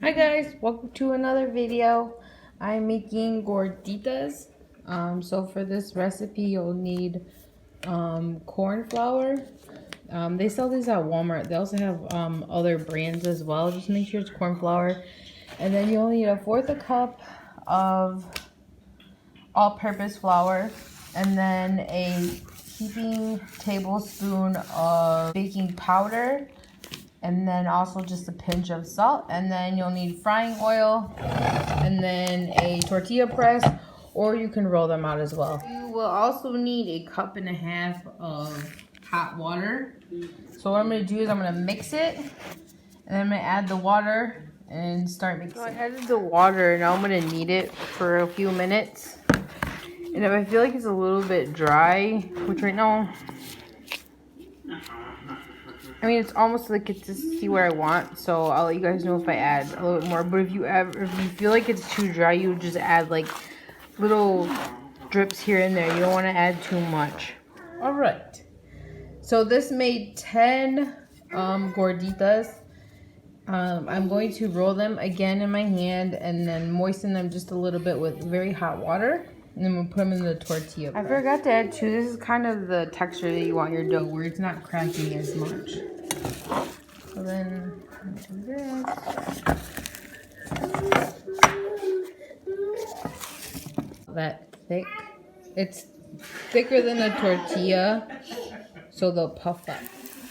Hi guys, welcome to another video. I'm making gorditas. So for this recipe you'll need corn flour. They sell these at Walmart. They also have other brands as well. Just make sure it's corn flour. And then you'll need 1/4 cup of all-purpose flour, and then a heaping tablespoon of baking powder, and then also just a pinch of salt. And then you'll need frying oil, and then a tortilla press, or you can roll them out as well. You will also need 1.5 cups of hot water. So what I'm going to do is I'm going to mix it, and I'm going to add the water and start mixing. So I added the water, and now I'm going to knead it for a few minutes. And if I feel like it's a little bit dry, which right now, I mean, it's almost like it's to see where I want, so I'll let you guys know if I add a little bit more. But if you feel like it's too dry, you just add like little drips here and there. You don't want to add too much. All right. So this made 10 gorditas. I'm going to roll them again in my hand and then moisten them just a little bit with very hot water. And then we'll put them in the tortilla press. I forgot to add too, this is kind of the texture that you want your dough, where it's not cracking as much. So then, do this. That thick. It's thicker than a tortilla, so they'll puff up.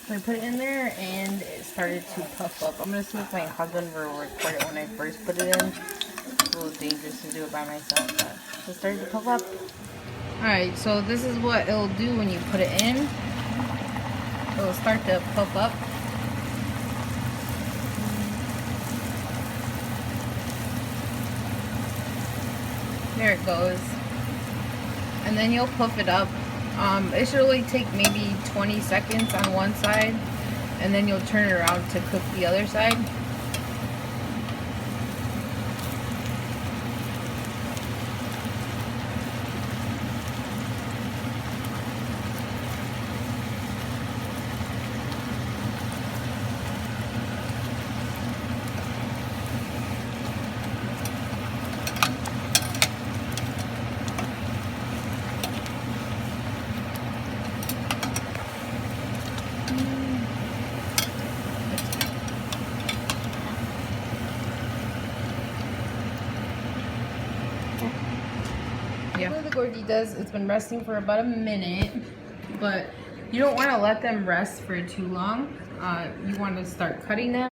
So I put it in there and it started to puff up. I'm going to see if my husband will record it when I first put it in. It's a little dangerous to do it by myself, but it started to puff up. Alright, so this is what it'll do when you put it in. It'll start to puff up. There it goes. And then you'll puff it up. It should only take maybe 20 seconds on one side, and then you'll turn it around to cook the other side. Yeah. For the gorditas, it's been resting for about a minute, but you don't want to let them rest for too long. You want to start cutting them.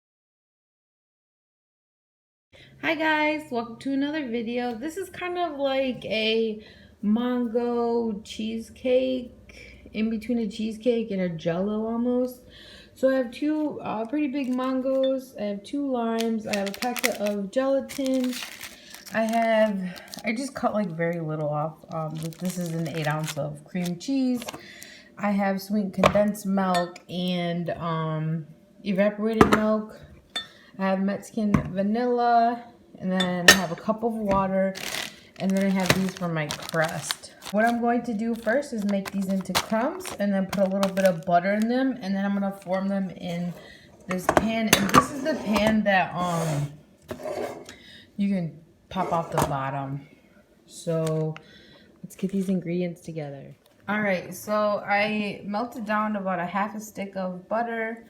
Hi guys, welcome to another video. This is kind of like a mango cheesecake, in between a cheesecake and a jello almost. So I have two pretty big mangoes, I have 2 limes, I have a packet of gelatin. I just cut like very little off. This is an 8 ounce of cream cheese. I have sweet condensed milk and evaporated milk. I have Mexican vanilla, and then I have a cup of water, and then I have these for my crust. What I'm going to do first is make these into crumbs, and then put a little bit of butter in them, and then I'm gonna form them in this pan. And this is the pan that you can pop off the bottom. So let's get these ingredients together. All right, so I melted down about 1/2 stick of butter,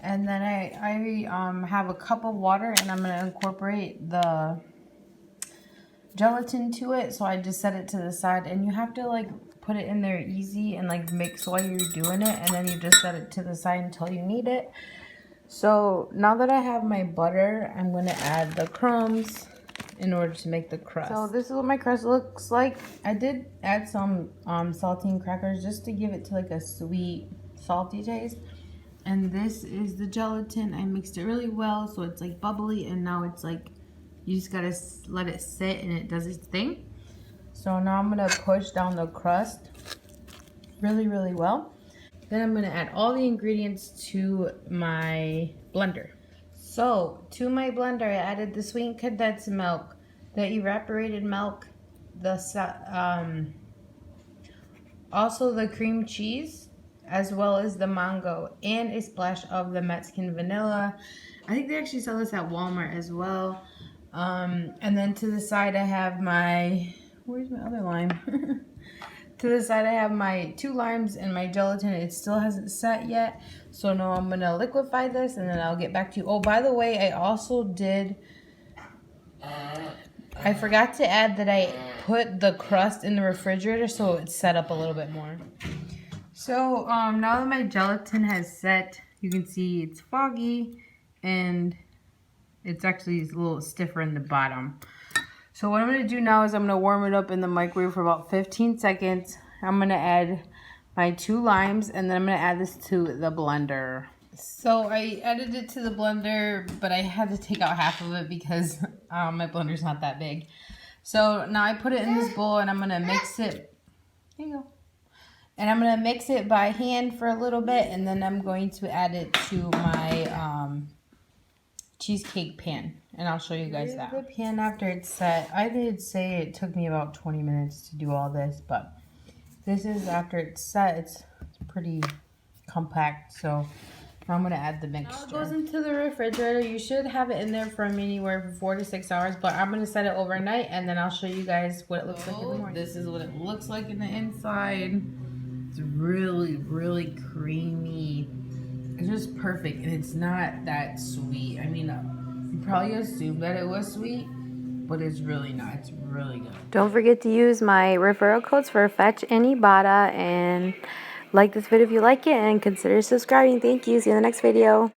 and then I have a cup of water, and I'm gonna incorporate the gelatin to it. So I just set it to the side, and you have to like put it in there easy and like mix while you're doing it, and then you just set it to the side until you need it. So now that I have my butter, I'm gonna add the crumbs in order to make the crust. So this is what my crust looks like. I did add some saltine crackers just to give it to like a sweet, salty taste. And this is the gelatin. I mixed it really well so it's like bubbly, and now it's like, you just gotta let it sit and it does its thing. So now I'm gonna push down the crust really, really well. Then I'm gonna add all the ingredients to my blender. So to my blender, I added the sweet condensed milk, the evaporated milk, also the cream cheese, as well as the mango, and a splash of the Mexican vanilla. I think they actually sell this at Walmart as well. And then to the side I have my, where's my other lime? To the side I have my 2 limes and my gelatin. It still hasn't set yet. So now I'm going to liquefy this and then I'll get back to you. Oh, by the way, I also did, I forgot to add that I put the crust in the refrigerator so it's set up a little bit more. So now that my gelatin has set, you can see it's foggy and it's actually a little stiffer in the bottom. So what I'm going to do now is I'm going to warm it up in the microwave for about 15 seconds. I'm going to add my 2 limes and then I'm going to add this to the blender. So I added it to the blender, but I had to take out half of it because my blender's not that big. So now I put it in this bowl and I'm going to mix it. There you go. And I'm going to mix it by hand for a little bit and then I'm going to add it to my cheesecake pan. And I'll show you guys that. The pan after it's set. I did say it took me about 20 minutes to do all this, but this is after it's set. It's pretty compact. So now I'm going to add the mixture. Now it goes into the refrigerator. You should have it in there from anywhere from 4 to 6 hours, but I'm going to set it overnight and then I'll show you guys what it looks like in the morning. This is what it looks like in the inside. It's really, really creamy. It's just perfect and it's not that sweet. I mean, you probably assumed that it was sweet, but it's really not. It's really good. Don't forget to use my referral codes for Fetch and Ibotta, and like this video if you like it and consider subscribing. Thank you. See you in the next video.